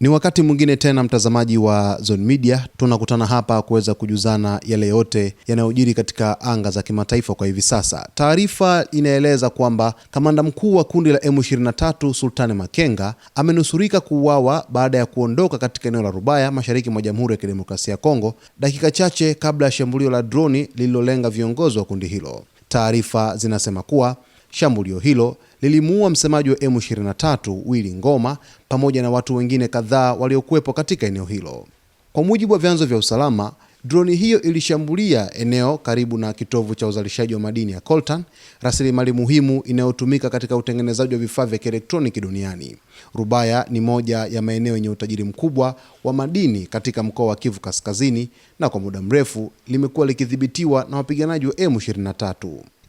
Ni wakati mwingine tena, mtazamaji wa Zone Media, tunakutana hapa kuweza kujuzana yale yote yanayojiri katika anga za kimataifa kwa hivi sasa. Taarifa inaeleza kwamba kamanda mkuu wa kundi la M23 Sultani Makenga amenusurika kuuawa baada ya kuondoka katika eneo la Rubaya mashariki mwa Jamhuri ya Kidemokrasia ya Kongo dakika chache kabla ya shambulio la droni lililolenga viongozi wa kundi hilo. Taarifa zinasema kuwa shambulio hilo lilimuua msemaji wa M23 Willy Ngoma pamoja na watu wengine kadhaa waliokuwepo katika eneo hilo. Kwa mujibu wa vyanzo vya usalama, droni hiyo ilishambulia eneo karibu na kitovu cha uzalishaji wa madini ya coltan, rasilimali muhimu inayotumika katika utengenezaji wa vifaa vya kielektroniki duniani. Rubaya ni moja ya maeneo yenye utajiri mkubwa wa madini katika mkoa wa Kivu Kaskazini, na kwa muda mrefu limekuwa likidhibitiwa na wapiganaji wa M23.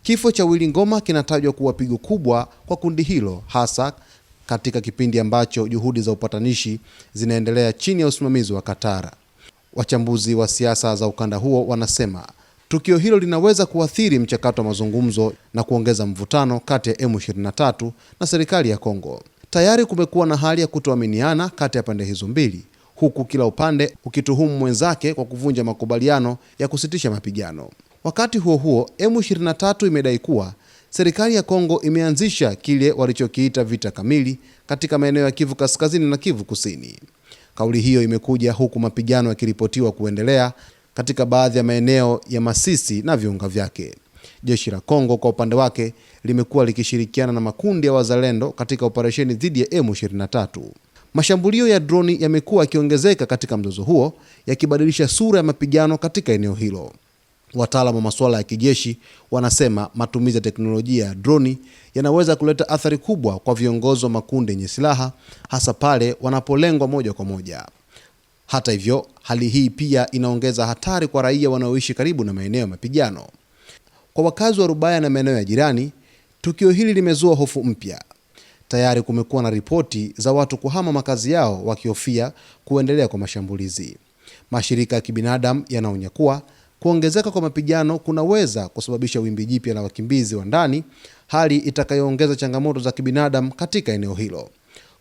Kifo cha Willy Ngoma kinatajwa kuwa pigo kubwa kwa kundi hilo, hasa katika kipindi ambacho juhudi za upatanishi zinaendelea chini ya usimamizi wa Qatar. Wachambuzi wa siasa za ukanda huo wanasema tukio hilo linaweza kuathiri mchakato wa mazungumzo na kuongeza mvutano kati ya M23 na serikali ya Kongo. Tayari kumekuwa na hali ya kutoaminiana kati ya pande hizo mbili, huku kila upande ukituhumu mwenzake kwa kuvunja makubaliano ya kusitisha mapigano. Wakati huo huo, M23 imedai kuwa serikali ya Kongo imeanzisha kile walichokiita vita kamili katika maeneo ya Kivu Kaskazini na Kivu Kusini. Kauli hiyo imekuja huku mapigano yakiripotiwa kuendelea katika baadhi ya maeneo ya Masisi na viunga vyake. Jeshi la Kongo kwa upande wake limekuwa likishirikiana na makundi ya wazalendo katika operesheni dhidi ya M23. Mashambulio ya droni yamekuwa yakiongezeka katika mzozo huo, yakibadilisha sura ya mapigano katika eneo hilo. Wataalamu wa masuala ya kijeshi wanasema matumizi ya teknolojia ya droni yanaweza kuleta athari kubwa kwa viongozi wa makundi yenye silaha, hasa pale wanapolengwa moja kwa moja. Hata hivyo, hali hii pia inaongeza hatari kwa raia wanaoishi karibu na maeneo ya mapigano. Kwa wakazi wa Rubaya na maeneo ya jirani, tukio hili limezua hofu mpya. Tayari kumekuwa na ripoti za watu kuhama makazi yao wakihofia kuendelea kwa mashambulizi. Mashirika ya kibinadamu yanaonya kuwa kuongezeka kwa mapigano kunaweza kusababisha wimbi jipya la wakimbizi wa ndani, hali itakayoongeza changamoto za kibinadamu katika eneo hilo.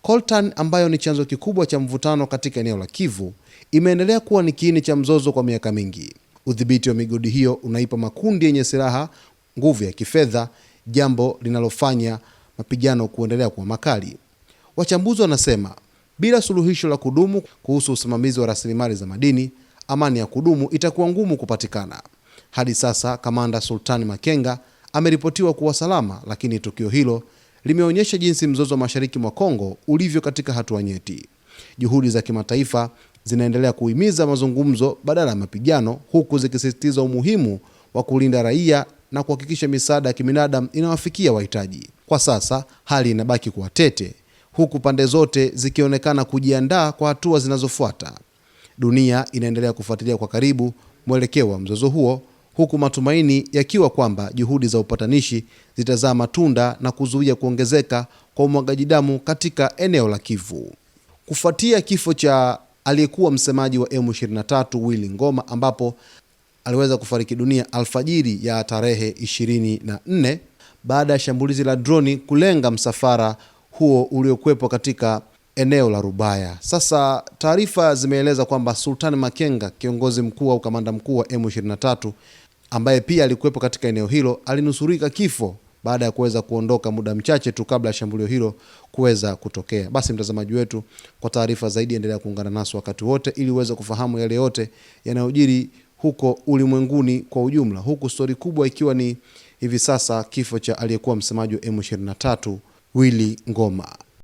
Coltan, ambayo ni chanzo kikubwa cha mvutano katika eneo la Kivu, imeendelea kuwa ni kiini cha mzozo kwa miaka mingi. Udhibiti wa migodi hiyo unaipa makundi yenye silaha nguvu ya kifedha, jambo linalofanya mapigano kuendelea kuwa makali. Wachambuzi wanasema bila suluhisho la kudumu kuhusu usimamizi wa rasilimali za madini, amani ya kudumu itakuwa ngumu kupatikana. Hadi sasa kamanda Sultani Makenga ameripotiwa kuwa salama, lakini tukio hilo limeonyesha jinsi mzozo mashariki mwa Kongo ulivyo katika hatua nyeti. Juhudi za kimataifa zinaendelea kuhimiza mazungumzo badala ya mapigano, huku zikisisitiza umuhimu wa kulinda raia na kuhakikisha misaada ya kibinadamu inawafikia wahitaji. Kwa sasa hali inabaki kuwa tete, huku pande zote zikionekana kujiandaa kwa hatua zinazofuata. Dunia inaendelea kufuatilia kwa karibu mwelekeo wa mzozo huo, huku matumaini yakiwa kwamba juhudi za upatanishi zitazaa matunda na kuzuia kuongezeka kwa umwagaji damu katika eneo la Kivu. Kufuatia kifo cha aliyekuwa msemaji wa M23 Willy Ngoma, ambapo aliweza kufariki dunia alfajiri ya tarehe 24 baada ya shambulizi la droni kulenga msafara huo uliokuwepo katika eneo la Rubaya. Sasa taarifa zimeeleza kwamba Sultani Makenga, kiongozi mkuu au kamanda mkuu wa M23, ambaye pia alikuwepo katika eneo hilo, alinusurika kifo baada ya kuweza kuondoka muda mchache tu kabla ya shambulio hilo kuweza kutokea. Basi mtazamaji wetu, kwa taarifa zaidi endelea kuungana nasi wakati wote ili uweze kufahamu yale yote yanayojiri huko ulimwenguni kwa ujumla, huku stori kubwa ikiwa ni hivi sasa kifo cha aliyekuwa msemaji wa M23 Willy Ngoma.